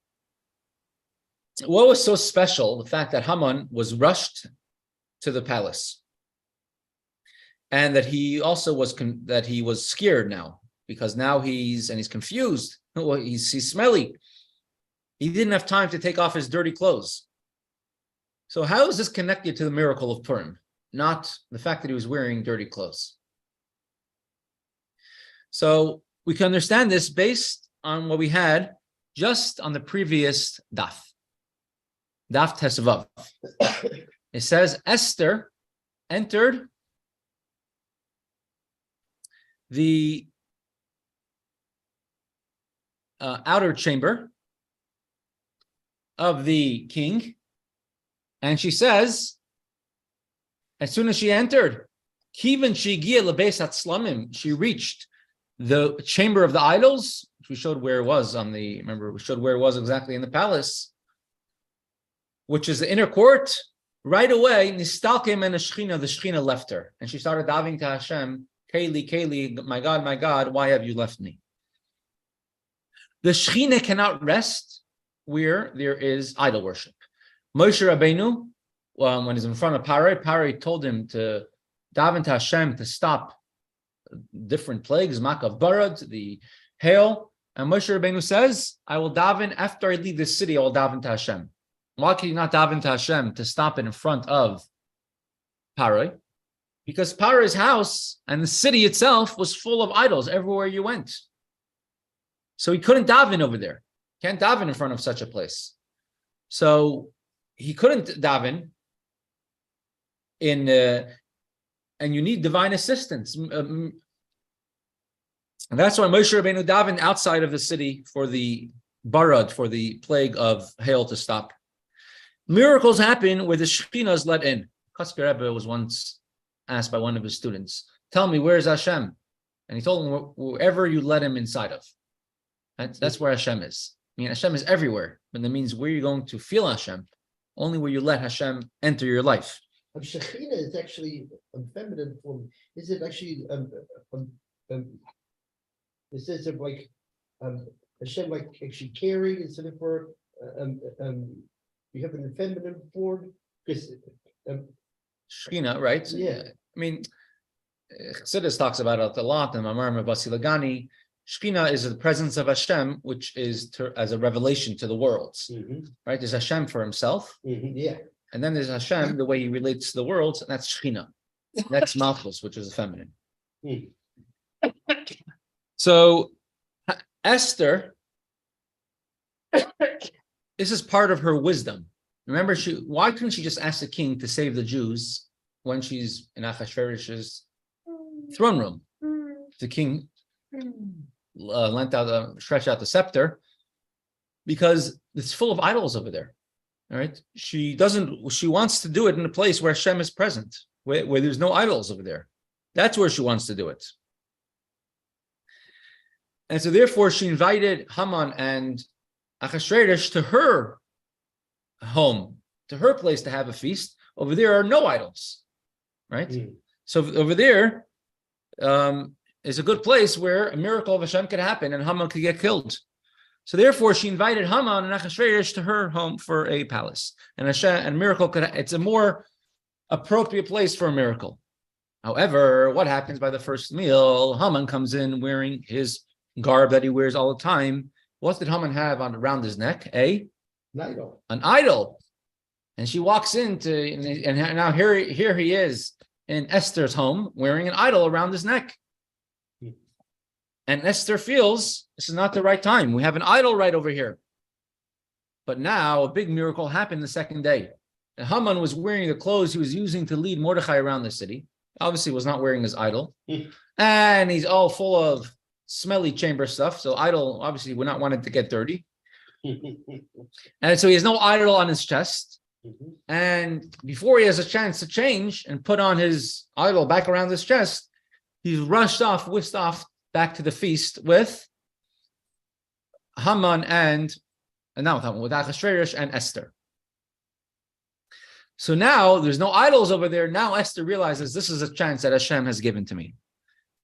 what was so special, the fact that Haman was rushed to the palace, and that he also was that he was scared now, because now he's confused. He's smelly. He didn't have time to take off his dirty clothes. So how is this connected to the miracle of Purim? Not the fact that he was wearing dirty clothes. So we can understand this based on what we had just on the previous daf Tesvav. It says Esther entered the outer chamber of the king, and she says, as soon as she entered, Kivan Shigia Lebeis Hatzlamim, she reached the chamber of the idols, which we showed where it was we showed where it was exactly in the palace, which is the inner court. Right away, Nistalkim and the Shechina left her. And she started davening to Hashem, Keli, my God, why have you left me? The Shechina cannot rest where there is idol worship. Moshe Rabbeinu, when he's in front of Pare told him to daven to Hashem to stop different plagues, Makav Barad, the hail. And Moshe Rabbeinu says, I will daven after I leave this city, I will daven to Hashem. Why can you not daven to Hashem to stop it in front of Pare? Because Pare's house and the city itself was full of idols everywhere you went. So he couldn't daven over there. Can't daven in front of such a place. So he couldn't daven and you need divine assistance. And that's why Moshe Rabbeinu davened outside of the city for the barad, for the plague of hail to stop. Miracles happen where the Shekhinah is let in. Kotzker Rebbe was once asked by one of his students, tell me, where's Hashem? And he told him, wherever you let him inside of. That's where Hashem is. I mean, Hashem is everywhere, but that means where you're going to feel Hashem, only where you let Hashem enter your life. Shekhinah is actually a feminine form. Is it actually this is like Hashem like actually caring instead of for you have an feminine form because Shekhinah, right? Yeah. I mean, Chassidus talks about it a lot in Mamar Basilagani. Shekhinah is the presence of Hashem, which is as a revelation to the worlds. Right? There's Hashem for himself. Yeah. And then there's Hashem, the way he relates to the world, and that's Shekhinah. That's Malchus, which is the feminine. So Esther, this is part of her wisdom. Remember, why couldn't she just ask the king to save the Jews when she's in Achashverosh's throne room? The king stretched out the scepter because it's full of idols over there. All right, she wants to do it in a place where Hashem is present, where there's no idols over there. That's where she wants to do it. And so therefore she invited Haman and Achashverosh to her home, to her place to have a feast. Over there are no idols, right? So over there is a good place where a miracle of Hashem could happen and Haman could get killed. So therefore, she invited Haman and Achashverosh to her home for a palace, and a miracle it's a more appropriate place for a miracle. However, what happens by the first meal? Haman comes in wearing his garb that he wears all the time. What did Haman have around his neck? An idol. And she walks into, and now here he is in Esther's home wearing an idol around his neck. And Esther feels this is not the right time. We have an idol right over here. But now a big miracle happened the second day. And Haman was wearing the clothes he was using to lead Mordechai around the city. Obviously was not wearing his idol. And he's all full of smelly chamber stuff. So idol obviously would not want it to get dirty. And so he has no idol on his chest. And before he has a chance to change and put on his idol back around his chest, he's whisked off back to the feast with Haman with Achashverosh and Esther. So now there's no idols over there. Now Esther realizes this is a chance that Hashem has given to me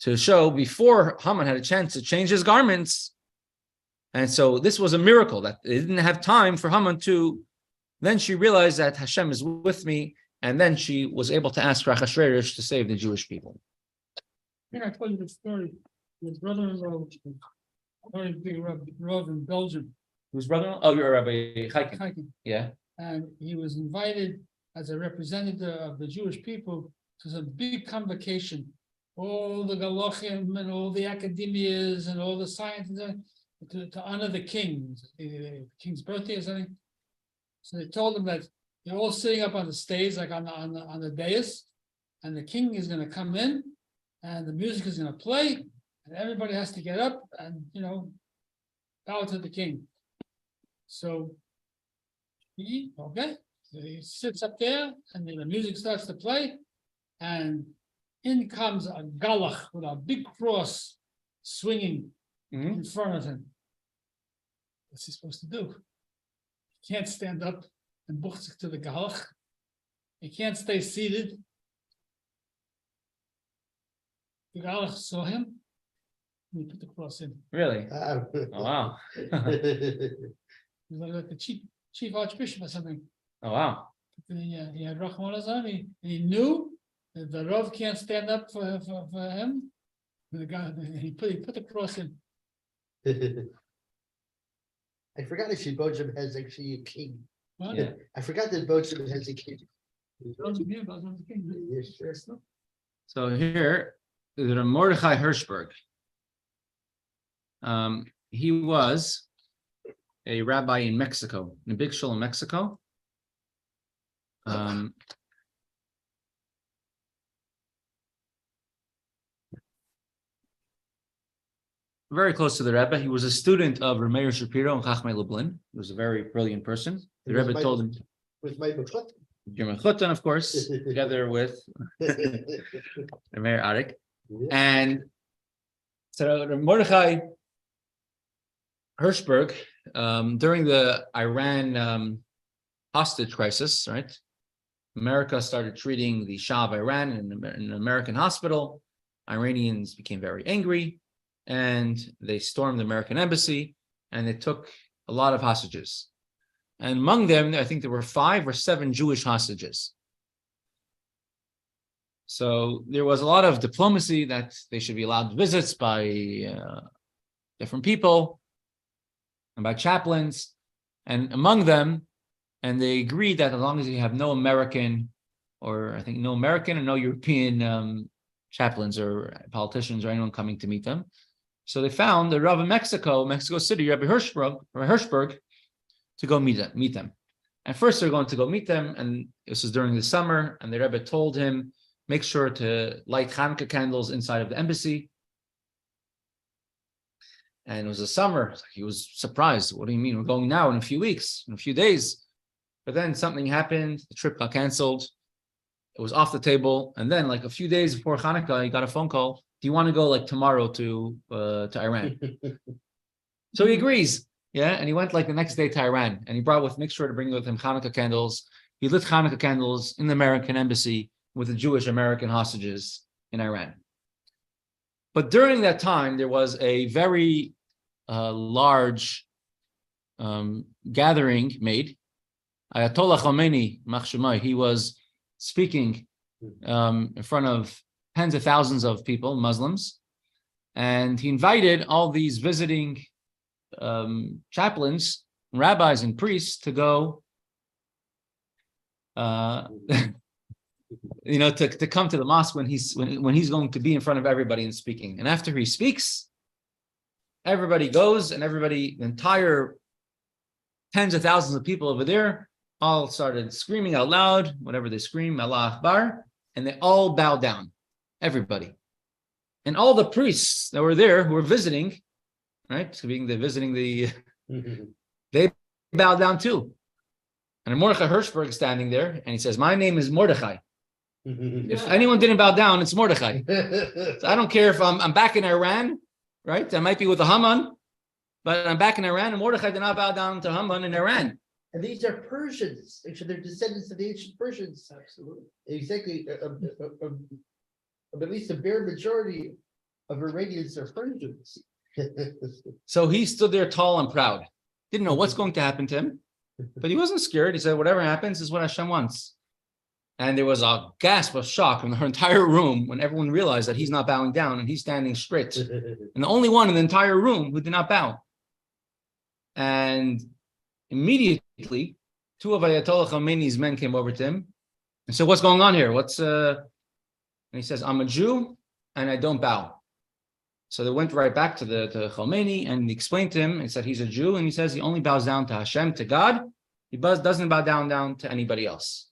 to show before Haman had a chance to change his garments. And so this was a miracle that they didn't have time for Haman to. Then she realized that Hashem is with me, and then she was able to ask Achashverosh to save the Jewish people. I think I told you the story. His brother-in-law, very big Rav in Belgium, Whose brother? Oh, you're Rabbi Chaim. Chaim, Yeah. and he was invited as a representative of the Jewish people to some big convocation. All the Galachim and all the academias and all the scientists to honor the king, the king's birthday or something. So they told him that they're all sitting up on the stage, like on the dais, and the king is going to come in, and the music is going to play, and everybody has to get up and bow to the king. So so he sits up there, and then the music starts to play, and in comes a galach with a big cross swinging in front of him. What's he supposed to do? He can't stand up and buchzik to the galach. He can't stay seated. The galach saw him, and he put the cross in. Really? Oh, wow. He was like the chief archbishop or something. Oh, wow. He had Rahman Azam. He knew that the Rav can't stand up for him. The guy, he put the cross in. I forgot actually Belgium has actually a king. What? Yeah. I forgot that Belgium has a king. Belgium, yeah, Belgium's the king. Yes, sure. So here, there's a Mordechai Hirschberg. He was a rabbi in Mexico, in a big shul in Mexico. Very close to the Rebbe. He was a student of Rameir Shapiro and Chachmei Lublin. He was a very brilliant person. The Rebbe told him, With my Mechut. German Chutan, of course, together with Rameir Arik. And so Mordechai Hirschberg, during the Iran hostage crisis, right? America started treating the Shah of Iran in an American hospital. Iranians became very angry, and they stormed the American embassy, and they took a lot of hostages. And among them, I think there were 5 or 7 Jewish hostages. So there was a lot of diplomacy that they should be allowed visits by different people and by chaplains. And among them, and they agreed that as long as you have no American and no European chaplains or politicians or anyone coming to meet them. So they found the Rav in Mexico City, Rabbi Hirschberg, to go meet them. And first they're going to go meet them, and this was during the summer, and the Rebbe told him, make sure to light Hanukkah candles inside of the embassy. And it was the summer. He was surprised. What do you mean? We're going now in a few weeks, in a few days. But then something happened. The trip got canceled. It was off the table. And then like a few days before Hanukkah, he got a phone call. Do you want to go like tomorrow to Iran? So he agrees. Yeah. And he went like the next day to Iran, and he make sure to bring with him Hanukkah candles. He lit Hanukkah candles in the American embassy with the Jewish American hostages in Iran. But during that time, there was a very large gathering made. Ayatollah Khomeini, Machshemai, he was speaking in front of tens of thousands of people, Muslims, and he invited all these visiting chaplains, rabbis, and priests to go to come to the mosque when he's going to be in front of everybody and speaking. And after he speaks, everybody goes, and the entire tens of thousands of people over there all started screaming out loud, whatever they scream, Allah Akbar, and they all bowed down, everybody. And all the priests that were there who were visiting, right, they bowed down too. And Mordechai Hirschberg is standing there, and he says, "My name is Mordechai. If anyone didn't bow down, it's Mordechai. So I don't care if I'm back in Iran, right? I might be with the Haman, but I'm back in Iran, and Mordechai did not bow down to Haman in Iran." And these are Persians. Actually, they're descendants of the ancient Persians. Absolutely. Exactly. At least the bare majority of Iranians are Persians. So he stood there tall and proud. Didn't know what's going to happen to him, but he wasn't scared. He said, whatever happens is what Hashem wants. And there was a gasp of shock in her entire room when everyone realized that he's not bowing down and he's standing straight. And the only one in the entire room who did not bow. And immediately, two of Ayatollah Khomeini's men came over to him and said, "What's going on here? And he says, "I'm a Jew and I don't bow." So they went right back to Khomeini and explained to him and said he's a Jew, and he says he only bows down to Hashem, to God. He doesn't bow down to anybody else.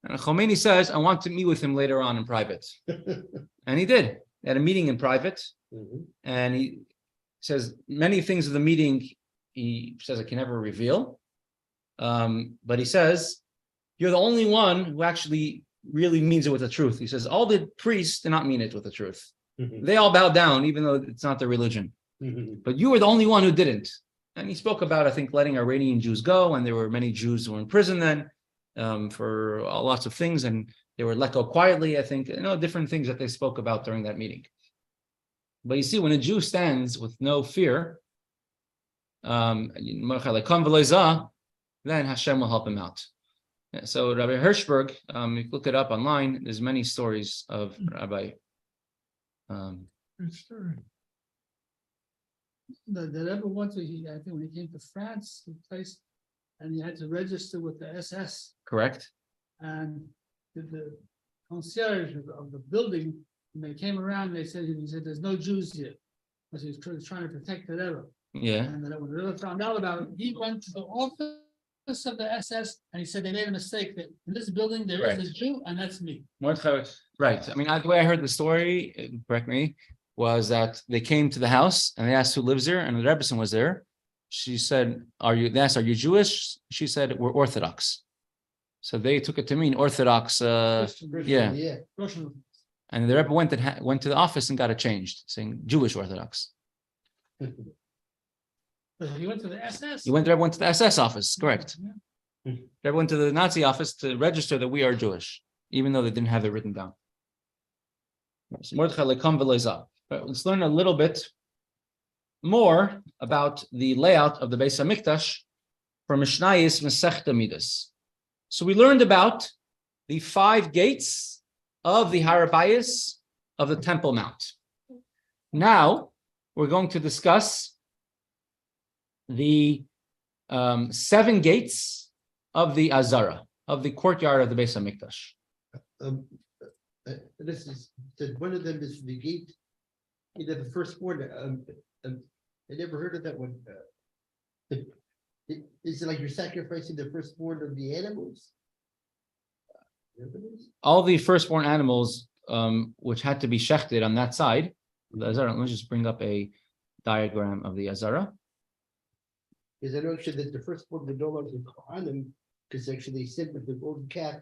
And Khomeini says, "I want to meet with him later on in private." And he did. They had a meeting in private. And he says many things of the meeting he says I can never reveal. But he says, "You're the only one who actually really means it with the truth." He says, all the priests did not mean it with the truth. They all bowed down, even though it's not their religion. But you were the only one who didn't. And he spoke about, I think, letting Iranian Jews go. And there were many Jews who were in prison then for lots of things. And they were let go quietly, I think, different things that they spoke about during that meeting. But you see, when a Jew stands with no fear, then Hashem will help him out. So Rabbi Hirschberg, if you look it up online, there's many stories of Rabbi. Good story. The Rebbe once, I think when he came to France, the place, and he had to register with the SS. Correct. And the concierge of the building, when they came around, he said, "There's no Jews here," because he was trying to protect the Rebbe. Yeah. And then when the Rebbe found out about it, he went to the office of the SS and he said they made a mistake, that in this building there is a Jew, and that's me. Right. I mean, the way I heard the story, correct me, was that they came to the house and they asked who lives there, and the Rebbetzin was there. She said, they asked, "Are you Jewish?" She said, "We're Orthodox." So they took it to mean Orthodox. Yeah. And the Rebbe went to the office and got it changed, saying Jewish Orthodox. He went to the SS? He went to the SS office, correct. Yeah. They went to the Nazi office to register that we are Jewish, even though they didn't have it written down. Let's learn a little bit more about the layout of the Beis HaMikdash from Mishnayos Mesechta Middos. So we learned about the 5 gates of the Hatzvi-Bais of the Temple Mount. Now we're going to discuss the 7 gates of the Azara, of the courtyard of the Beis HaMikdash. This is one of them is the gate. The firstborn. I never heard of that one. Is it like you're sacrificing the firstborn of the animals? All the firstborn animals, which had to be shechted on that side, the Azara. Let me just bring up a diagram of the Azara. Because I know actually that the firstborn would no longer on them, because actually they said with the golden calf,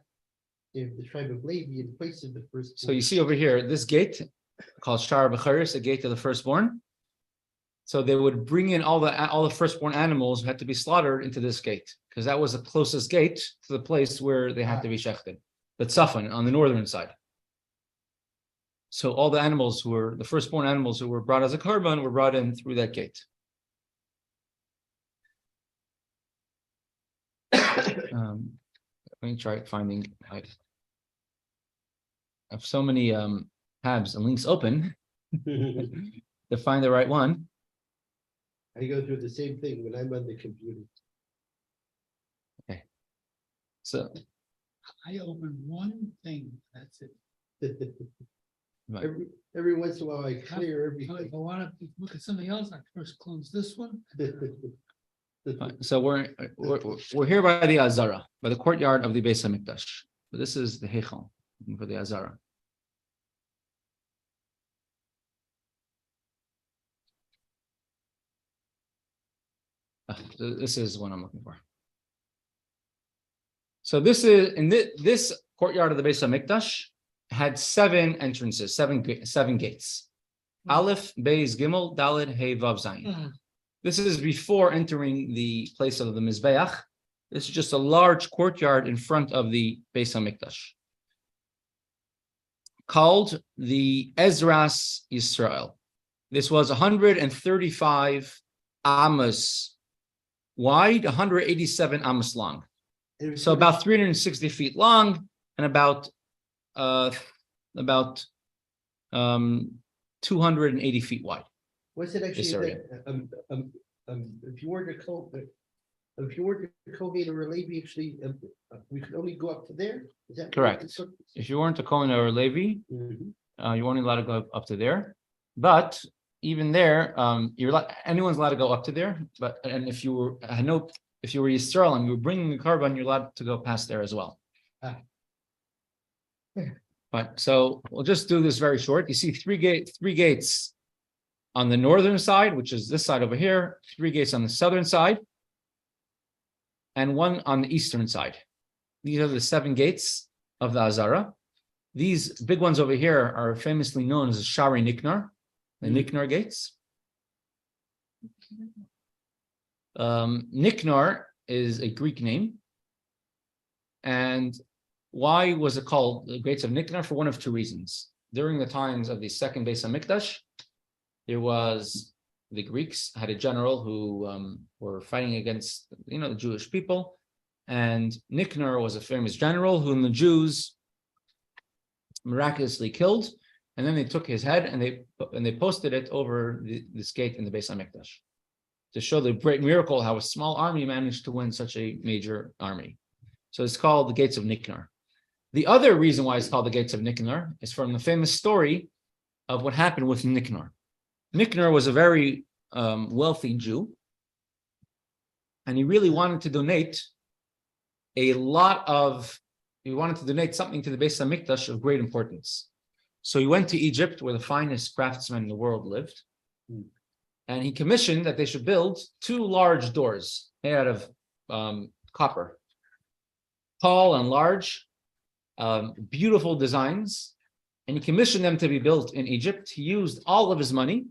the tribe of Levi in place of the first. So you see over here, this gate called Shar B'Charis, the gate of the firstborn. So they would bring in all the firstborn animals who had to be slaughtered into this gate, because that was the closest gate to the place where they had to be shechted. The Tzafan on the northern side. So all the animals the firstborn animals who were brought as a korban were brought in through that gate. Let me try finding. I have so many tabs and links open to find the right one. I go through the same thing when I'm on the computer. Okay. So I open one thing, that's it. Right. Every once in a while I clear If everything. I want to look at something else, I first close this one. Right. So we're here by the Azara, by the courtyard of the Beis Hamikdash. So this is the Heichal for the Azara. So this is what I'm looking for. So this is in this courtyard of the Beis Hamikdash had 7 entrances, seven gates. Aleph, Beis, Gimel, Dalet, Hey, Vav, Zayin. This is before entering the place of the Mizbeach. This is just a large courtyard in front of the Beis Hamikdash, called the Ezras Yisrael. This was 135 amos wide, 187 amos long. So about 360 feet long and about 280 feet wide. Was it This actually area. that, if you were to Kohen or a Levi, actually, we could only go up to there? Is that Correct. So- If you weren't a Kohen or a Levi, Mhm. you weren't allowed to go up to there. But even there, anyone's allowed to go up to there. But and if you were Yisrael and you were bringing the carbon, you're allowed to go past there as well. Ah. But so we'll just do this very short. You see three gates on the northern side, which is this side over here, 3 gates on the southern side, and 1 on the eastern side. These are the 7 gates of the Azara. These big ones over here are famously known as Shari Nikanor, the Nikanor gates. Nikanor is a Greek name. And why was it called the gates of Nikanor? For one of 2 reasons. During the times of the second Beis Hamikdash, the Greeks had a general who were fighting against the Jewish people, and Nikanor was a famous general whom the Jews miraculously killed, and then they took his head and they posted it over this gate in the Beis Hamikdash to show the great miracle how a small army managed to win such a major army. So it's called the gates of Nikanor. The other reason why it's called the gates of Nikanor is from the famous story of what happened with Nikanor. Nikanor was a very wealthy Jew, and he really wanted to donate something to the Beis Hamikdash of great importance. So he went to Egypt, where the finest craftsmen in the world lived, and he commissioned that they should build 2 large doors made out of copper, tall and large, beautiful designs, and he commissioned them to be built in Egypt. He used all of his money,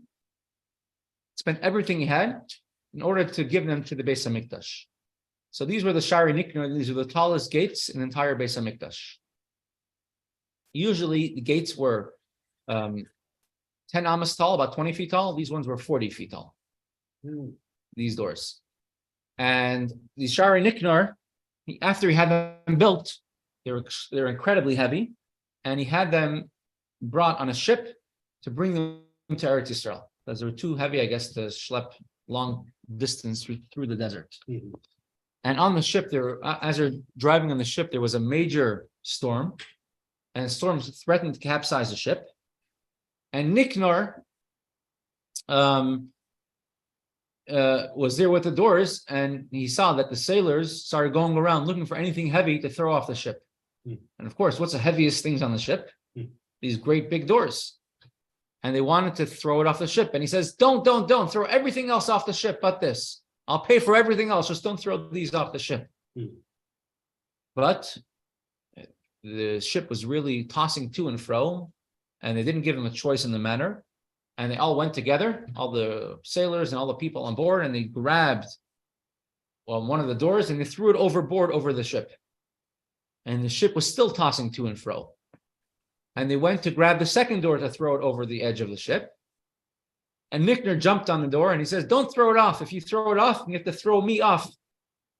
spent everything he had in order to give them to the Beis Hamikdash. So these were the Shari Nikanor. These are the tallest gates in the entire Beis Hamikdash. Usually the gates were 10 amos tall, about 20 feet tall. These ones were 40 feet tall, these doors. And the Shari Nikanor, after he had them built, they're incredibly heavy, and he had them brought on a ship to bring them to Eretz Yisrael, because they were too heavy, I guess, to schlep long distance through the desert. And on the ship, as they're driving on the ship, there was a major storm, and the storm threatened to capsize the ship. And Nikanor was there with the doors, and he saw that the sailors started going around looking for anything heavy to throw off the ship. And of course, what's the heaviest things on the ship? These great big doors. And they wanted to throw it off the ship. And he says, don't throw everything else off the ship but this. I'll pay for everything else. Just don't throw these off the ship. But the ship was really tossing to and fro, and they didn't give him a choice in the matter. And they all went together, all the sailors and all the people on board, and they grabbed one of the doors and they threw it overboard over the ship. And the ship was still tossing to and fro. And they went to grab the second door to throw it over the edge of the ship. And Nikanor jumped on the door and he says, don't throw it off. If you throw it off, you have to throw me off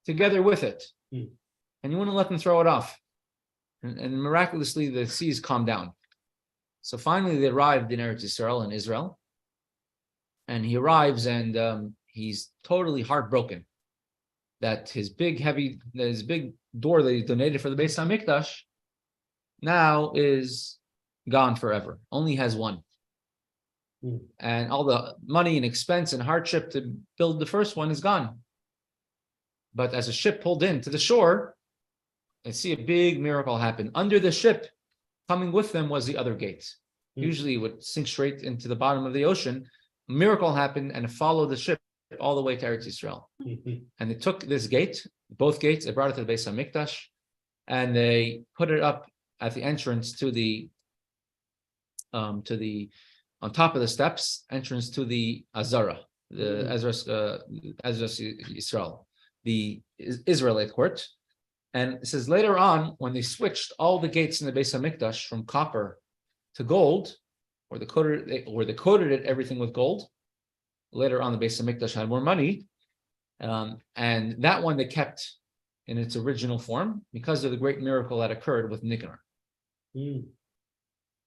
together with it. And you wouldn't let them throw it off. And miraculously, the seas calmed down. So finally, they arrived in Eretz Yisrael, in Israel. And he arrives and he's totally heartbroken. that his big door that he donated for the Beis HaMikdash now is gone forever. Only has one. And all the money and expense and hardship to build the first one is gone. But as a ship pulled in to the shore, I see a big miracle happen. Under the ship, coming with them was the other gate. Usually it would sink straight into the bottom of the ocean. A miracle happened and it followed the ship all the way to Eretz Yisrael. And they took this gate, both gates, they brought it to the Beis HaMikdash, and they put it up at the entrance to the on top of the steps, entrance to the Azara, the Ezras Yisrael, the Israelite court. And it says later on, when they switched all the gates in the Beis HaMikdash from copper to gold, or they coated it everything with gold. Later on, the Beis HaMikdash had more money, and that one they kept in its original form because of the great miracle that occurred with Nikanor.